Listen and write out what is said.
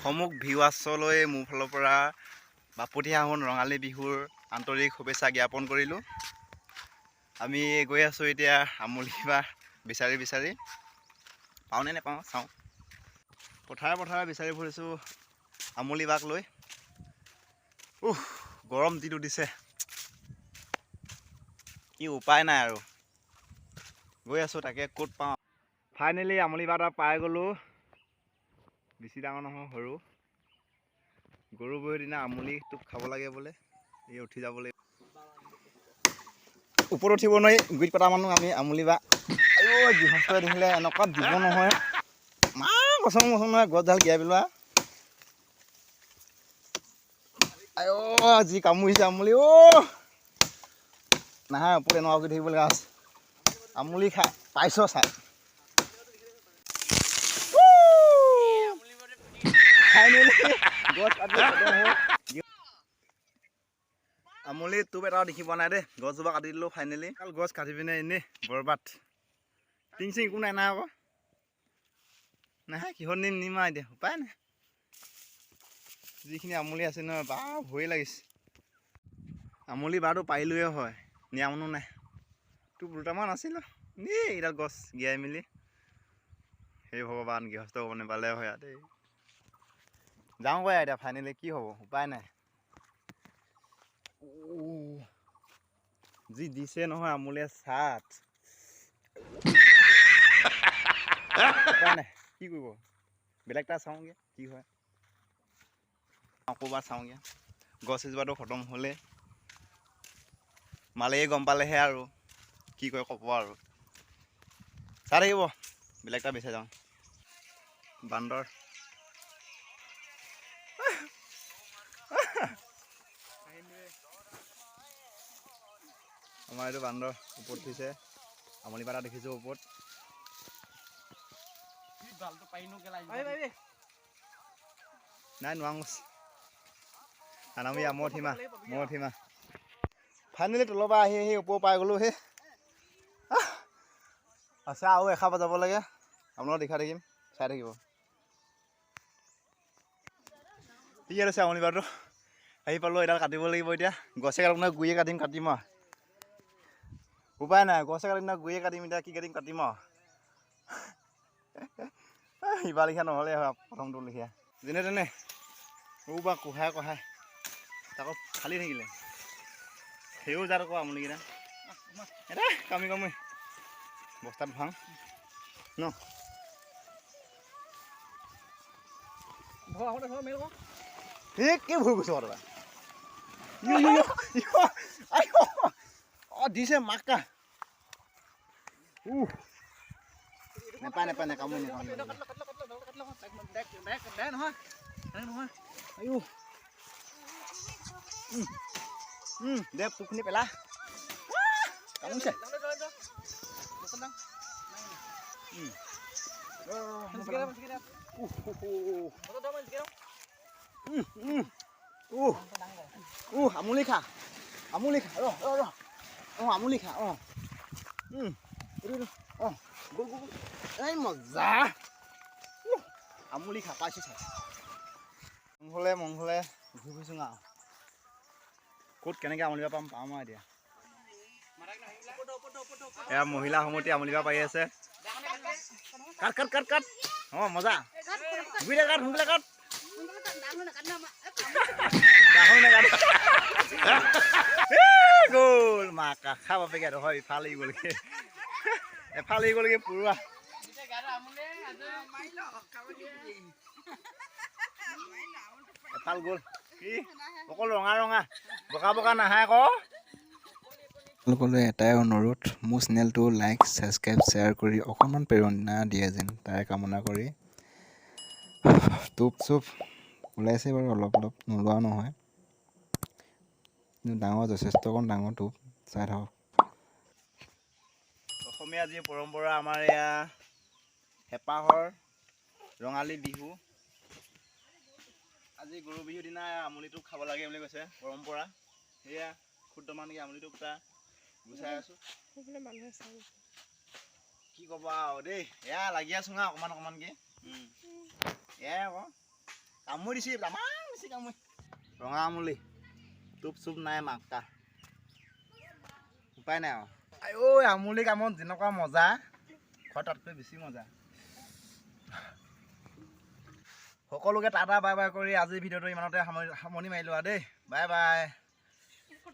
সমুখ ভিৱাছলৈ মোৰ ফালৰ পৰা বাপতিসাহোন ৰঙালী বিহুৰ আন্তৰিক শুভেচ্ছা জ্ঞাপন কৰিলোঁ। আমি গৈ আছোঁ এতিয়া আমুলি বা বিচাৰি বিচাৰি পাওঁনে নেপাওঁ চাওঁ। পথাৰে বিচাৰি ফুৰিছোঁ আমুলি বাক লৈ। গৰম যিটো দিছে, কি উপায় নাই আৰু গৈ আছোঁ তাকে ক'ত পাওঁ। ফাইনেলি আমুলি বা এটা পাই গ'লোঁ। বেছি ডাঙৰ নহয়, সৰু। গৰু বিহুৰ দিনা আমুলি টোপ খাব লাগে বোলে। এই উঠি যাব লাগিব, ওপৰত উঠিব নোৱাৰি। গুৰিত কটা মানুহ আমি আমুলি বা। গৃহস্থই দেখিলে এনেকুৱা দিব নহয়, কচম নহয় গছডাল গিৰাই পেলোৱা। যি কামুৰিছে আমুলি। নাহে ওপৰত এনেকুৱা কৰি থাকিব লগা আছে। আমুলি খাই পাইছ চাই। আমুলি টোপ এটাও দেখি পোৱা নাই দেই। গছজোপা কাটি দিলোঁ ফাইনেলি। গছ কাটি পিনে এনেই বৰবাদ। টিং চিং একো নাই আকৌ। নাহে কিহত নিম আৰু এতিয়া উপায় নাই। যিখিনি আমুলি আছে নহয় ভয়ে লাগিছে। আমুলি বাৰটো পাৰিলোৱে হয়, নিয়া মানুহ নাই। তোৰ দুটামান আছিল এইডাল গছ গিৰাই মেলি। সেই ভগৱান, গৃহস্থ হ'ব নেপালে হয় দেই। যাওঁগৈ এতিয়া ফাইনেলি, কি হ'ব উপায় নাই। যি দিছে নহয় আমুলিয়ে চাট। উপায় নাই, কি কৰিব। বেলেগ এটা চাওঁগে কি হয়। ক'ৰবাত চাওঁগে। গছ এজোপাটো খতম হ'লে মালেই গম পালেহে আৰু কি কয় ক'ব আৰু। চাই থাকিব, বেলেগ এটা বিচাৰি যাওঁ। বান্দৰ আমাৰ এইটো বান্দৰ ওপৰত উঠিছে। আমুলি পাতা দেখিছোঁ ওপৰত। নাই নোৱাৰোঁ। নানামিয়া মই উঠিমা। ফাইনেলি তলৰ পৰা আহি ওপৰ পাই গ'লোঁ। আছে আৰু এখাপ যাব লাগে। আপোনালোকক দেখাই থাকিম, চাই থাকিব। ঠিক আছে আমুলি পাতটো আহি পালোঁ। এডাল কাটিব লাগিব এতিয়া। গছে কাটিম গুৰিয়ে কাটিম আৰু উপায় নাই। গছে কাটিম গুৰিয়ে কাটিম, এতিয়া কি কাটিম আৰু। ইবাৰ লিখীয়া নহ'লে হয়, প্ৰথমটো লিখীয়া। যেনে তেনে বা কঢ়াই তাকো ফালি থাকিলে। সেইও যাত আকৌ আমুলিকেইটা এটা কামি বস্তাত ভাং ন। কি ভুল কৰিছ তই? দিছে মাকা। নেপায় কামুৰি দে পোকখিনি পেলা। কামুৰিছে। আমুলি খা ৰ আমুলি খা। এই মজা আমুলি খা পাইছোঁ চাই। মংঘলে ঘূৰি ফুৰিছোঁ আৰু ক'ত কেনেকৈ আমুলিব পাম আৰু এতিয়া। এয়া মহিলা সমতি আমুলিবা পাৰি আছে। কাট মজা গুৰিলে কাট সোনকালে কাট। গ'ল মাকা খা বাপেকে হয়। ইফালে গ'লগে পৰুৱা। এফাল গ'ল কি অকল ৰঙা বগা নাহে আকৌ। সকলোৱে এটাই অনুৰোধ, মোৰ চেনেলটো লাইক ছাবস্ক্ৰাইব শ্বেয়াৰ কৰি অকণমান প্ৰেৰণা দিয়ে যেন তাৰে কামনা কৰি। টোপ চুপ ওলাইছে বাৰু, অলপ নোলোৱা নহয়, কিন্তু ডাঙৰ যথেষ্টকণ ডাঙৰ টোপ। চাই থাকক। অসমীয়া যি পৰম্পৰা আমাৰ এয়া হেঁপাহৰ ৰঙালী বিহু। আজি গৰু বিহুৰ দিনা আমুলি টোপ খাব লাগে বুলি কৈছে পৰম্পৰা। সেয়া ক্ষুদ্ৰমানকৈ আমুলি টোপ এটা গুচাই আছো সেইফালে মানুহ আছে কি ক'বা আৰু দেই এয়া লাগি আছো না অকণমান অকণমানকে এয়াই আকৌ কামুৰি দিছে তামাম বেছি কামুৰি ৰঙা আমুলি টোপ চুপ নাই মাকা উপায় নাই আৰু আই আমুলি কামত যেনেকুৱা মজা খোৱা তাতকৈ বেছি মজা সকলোকে টাটা বাই বাই কৰি আজিৰ ভিডিঅ'টো ইমানতে সামৰণি মাৰিলোঁ আৰু দেই বাই বাই